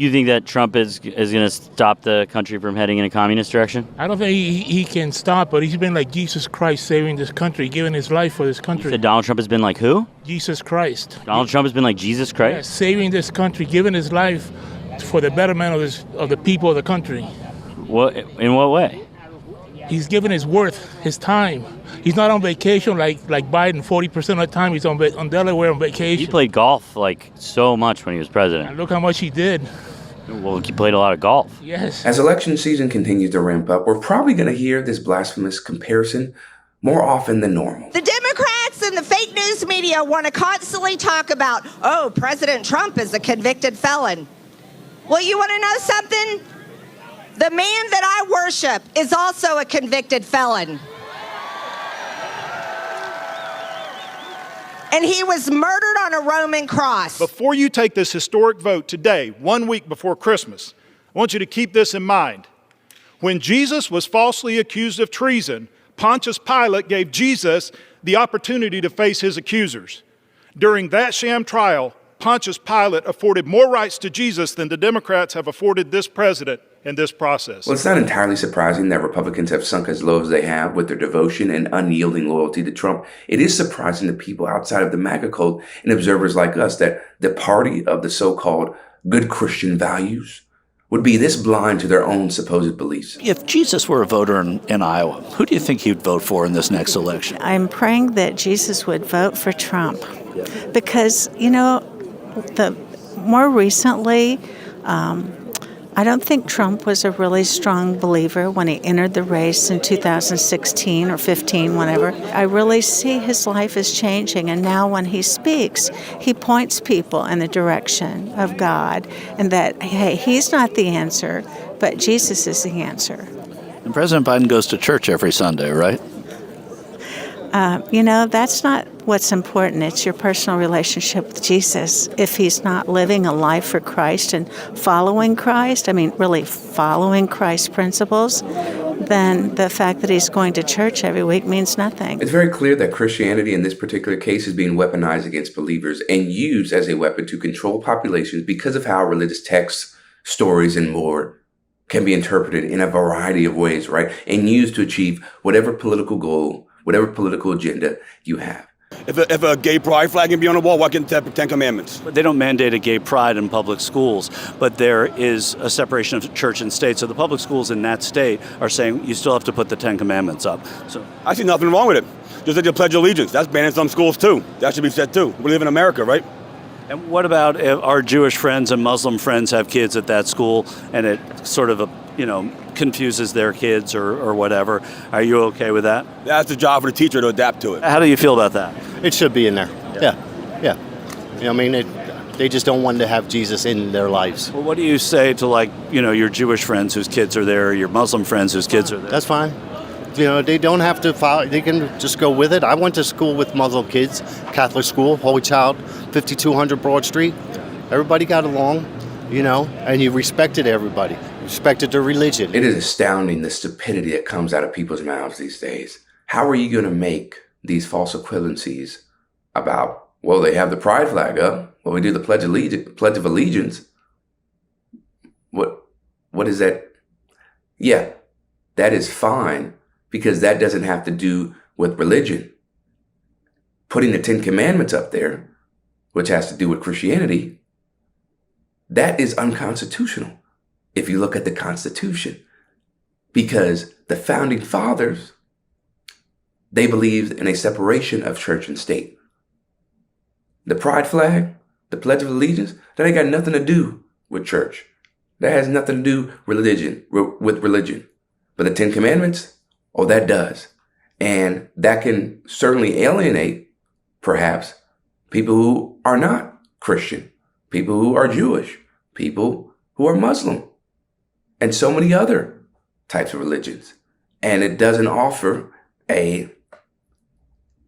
You think that Trump is going to stop the country from heading in a communist direction? I don't think he can stop, but he's been like Jesus Christ saving this country, giving his life for this country. You said Donald Trump has been like who? Jesus Christ. Donald Trump has been like Jesus Christ? Yeah, saving this country, giving his life for the betterment of the people of the country. What? In what way? He's given his worth, his time. He's not on vacation like Biden. 40% of the time he's on Delaware on vacation. He played golf like so much when he was president. And look how much he did. Well, he played a lot of golf. Yes. As election season continues to ramp up, we're probably going to hear this blasphemous comparison more often than normal. The Democrats and the fake news media want to constantly talk about, oh, President Trump is a convicted felon. Well, you want to know something? The man that I worship is also a convicted felon. And he was murdered on a Roman cross. Before you take this historic vote today, 1 week before Christmas, I want you to keep this in mind. When Jesus was falsely accused of treason, Pontius Pilate gave Jesus the opportunity to face his accusers. During that sham trial, Pontius Pilate afforded more rights to Jesus than the Democrats have afforded this president in this process. Well, it's not entirely surprising that Republicans have sunk as low as they have with their devotion and unyielding loyalty to Trump. It is surprising to people outside of the MAGA cult and observers like us that the party of the so-called good Christian values would be this blind to their own supposed beliefs. If Jesus were a voter in Iowa, who do you think he'd vote for in this next election? I'm praying that Jesus would vote for Trump because, more recently, I don't think Trump was a really strong believer when he entered the race in 2016 or 15, whenever. I really see his life is changing, and now when he speaks, he points people in the direction of God, and that, hey, he's not the answer, but Jesus is the answer. And President Biden goes to church every Sunday, right? That's not what's important. It's your personal relationship with Jesus. If he's not living a life for Christ and following Christ, really following Christ's principles, then the fact that he's going to church every week means nothing. It's very clear that Christianity in this particular case is being weaponized against believers and used as a weapon to control populations because of how religious texts, stories, and more can be interpreted in a variety of ways, right? And used to achieve whatever political goal, whatever political agenda you have. If a gay pride flag can be on the wall, why can't the Ten Commandments? But they don't mandate a gay pride in public schools, but there is a separation of church and state. So the public schools in that state are saying you still have to put the Ten Commandments up. So I see nothing wrong with it. Just like the Pledge of Allegiance. That's banned in some schools too. That should be said too. We live in America, right? And what about if our Jewish friends and Muslim friends have kids at that school and it sort of, confuses their kids or whatever? Are you okay with that? That's the job for the teacher to adapt to it. How do you feel about that? It should be in there. Yeah. They just don't want to have Jesus in their lives. Well, what do you say to your Jewish friends whose kids are there, or your Muslim friends whose kids are there? That's fine. They don't have to follow. They can just go with it. I went to school with Muslim kids, Catholic school, Holy Child, 5200 Broad Street. Everybody got along, and you respected everybody. Respected their religion. It is astounding the stupidity that comes out of people's mouths these days. How are you going to make these false equivalencies about, well, they have the pride flag up, well, we do the Pledge of Allegiance. What is that? Yeah, that is fine, because that doesn't have to do with religion. Putting the Ten Commandments up there, which has to do with Christianity, that is unconstitutional if you look at the Constitution. Because the Founding Fathers, they believed in a separation of church and state. The pride flag, the Pledge of Allegiance, that ain't got nothing to do with church. That has nothing to do with religion. But the Ten Commandments, oh, that does. And that can certainly alienate, perhaps, people who are not Christian, people who are Jewish, people who are Muslim, and so many other types of religions. And it doesn't offer a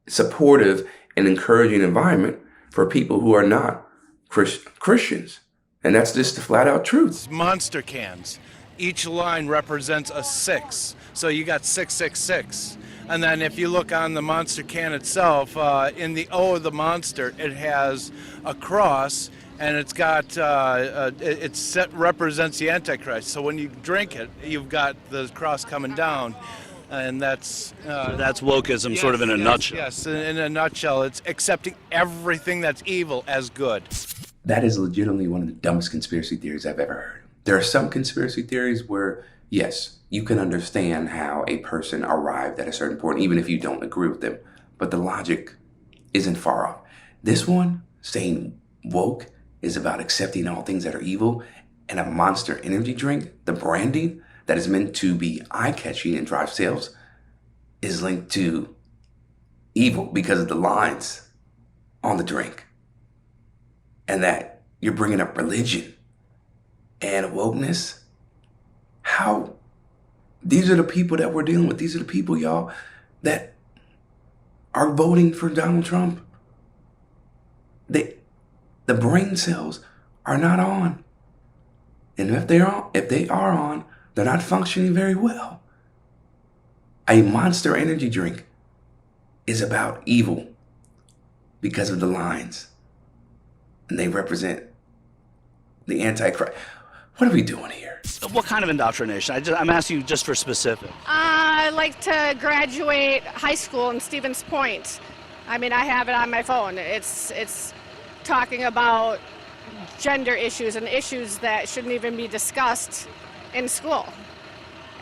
supportive and encouraging environment for people who are not Christians. And that's just the flat out truth. Monster cans. Each line represents a 6. So you got 666. And then if you look on the monster can itself, in the O of the monster, it has a cross. and it's got represents the Antichrist. So when you drink it, you've got the cross coming down, and that's So that's wokeism, sort of in a nutshell. Yes, in a nutshell, it's accepting everything that's evil as good. That is legitimately one of the dumbest conspiracy theories I've ever heard. There are some conspiracy theories where, yes, you can understand how a person arrived at a certain point, even if you don't agree with them, but the logic isn't far off. This one, saying woke is about accepting all things that are evil, and a Monster energy drink, the branding that is meant to be eye-catching and drive sales, is linked to evil because of the lines on the drink. And that you're bringing up religion and wokeness. How? These are the people that we're dealing with. These are the people, y'all, that are voting for Donald Trump. The brain cells are not on. And if they are on, they're not functioning very well. A Monster energy drink is about evil because of the lines. And they represent the Antichrist. What are we doing here? What kind of indoctrination? I'm asking you just for specific. I like to graduate high school in Stevens Point. I mean, I have it on my phone. It's talking about gender issues and issues that shouldn't even be discussed in school.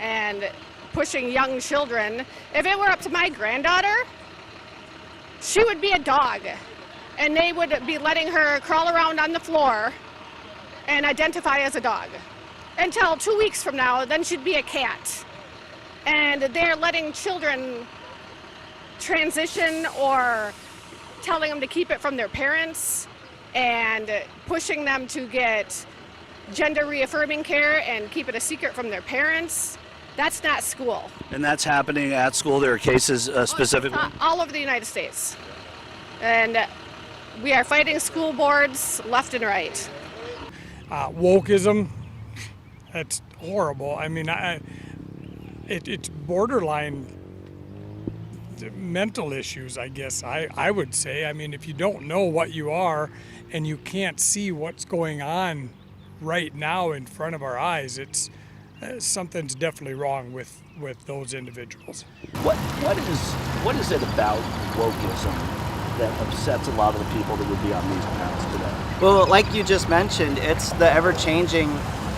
And pushing young children. If it were up to my granddaughter, she would be a dog. And they would be letting her crawl around on the floor and identify as a dog. Until 2 weeks from now, then she'd be a cat. And they're letting children transition or telling them to keep it from their parents and pushing them to get gender reaffirming care and keep it a secret from their parents. That's not school. And that's happening at school? There are cases specifically? All over the United States. And we are fighting school boards left and right. Wokeism, that's horrible. I mean, it's borderline mental issues, I guess I would say. I mean, if you don't know what you are and you can't see what's going on right now in front of our eyes, it's something's definitely wrong with those individuals. What is it about wokeism that upsets a lot of the people that would be on these panels today? Well, like you just mentioned, it's the ever-changing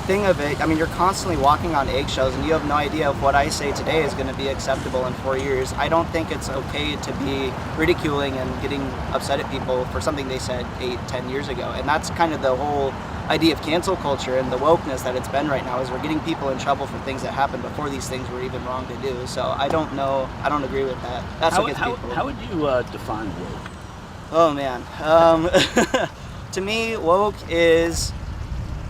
thing of it. I mean, you're constantly walking on eggshells, and you have no idea if what I say today is going to be acceptable in 4 years. I don't think it's okay to be ridiculing and getting upset at people for something they said 8-10 years ago. And that's kind of the whole idea of cancel culture and the wokeness that it's been right now, is we're getting people in trouble for things that happened before these things were even wrong to do. So I don't know. I don't agree with that. That's what gets people. How would you define woke? Oh, man. To me, woke is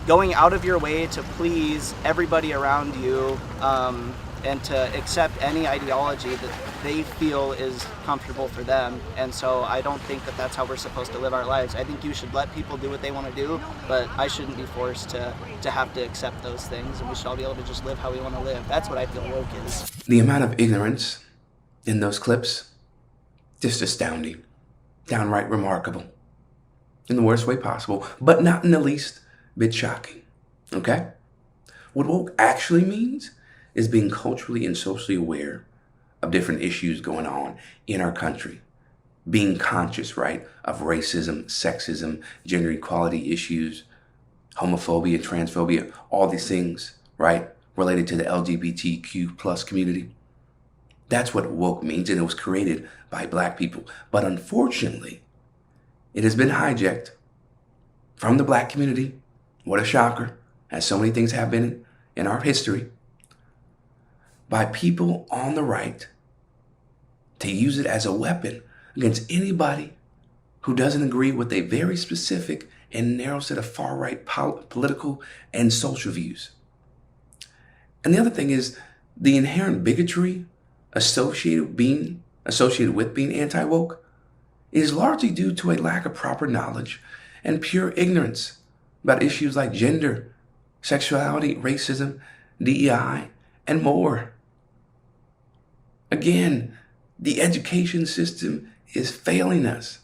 going out of your way to please everybody around you and to accept any ideology that they feel is comfortable for them. And so I don't think that that's how we're supposed to live our lives. I think you should let people do what they want to do, but I shouldn't be forced to have to accept those things, and we should all be able to just live how we want to live. That's what I feel woke is. The amount of ignorance in those clips, just astounding. Downright remarkable. In the worst way possible, but not in the least bit shocking. Okay? What woke actually means is being culturally and socially aware of different issues going on in our country. Being conscious, right, of racism, sexism, gender equality issues, homophobia, transphobia, all these things, right, related to the LGBTQ plus community. That's what woke means, and it was created by Black people. But unfortunately, it has been hijacked from the Black community. What a shocker, as so many things have been in our history, by people on the right to use it as a weapon against anybody who doesn't agree with a very specific and narrow set of far-right political and social views. And the other thing is the inherent bigotry associated with being anti-woke is largely due to a lack of proper knowledge and pure ignorance about issues like gender, sexuality, racism, DEI, and more. Again, the education system is failing us.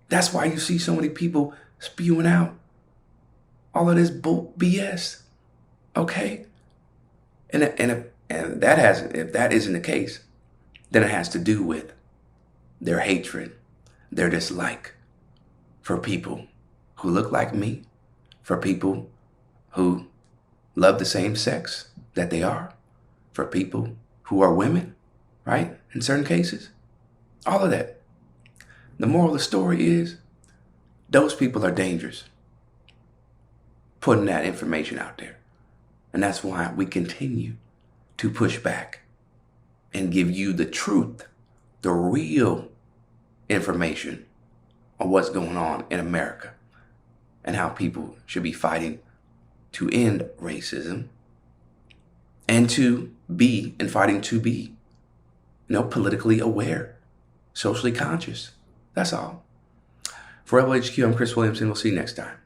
That's why you see so many people spewing out all of this BS. Okay? And if that isn't the case, then it has to do with their hatred, their dislike for people who look like me, for people who love the same sex that they are, for people who are women, right? In certain cases, all of that. The moral of the story is those people are dangerous, putting that information out there. And that's why we continue to push back and give you the truth, the real information on what's going on in America and how people should be fighting to end racism and fighting to be, politically aware, socially conscious. That's all. For Rebel HQ, I'm Chris Williamson. We'll see you next time.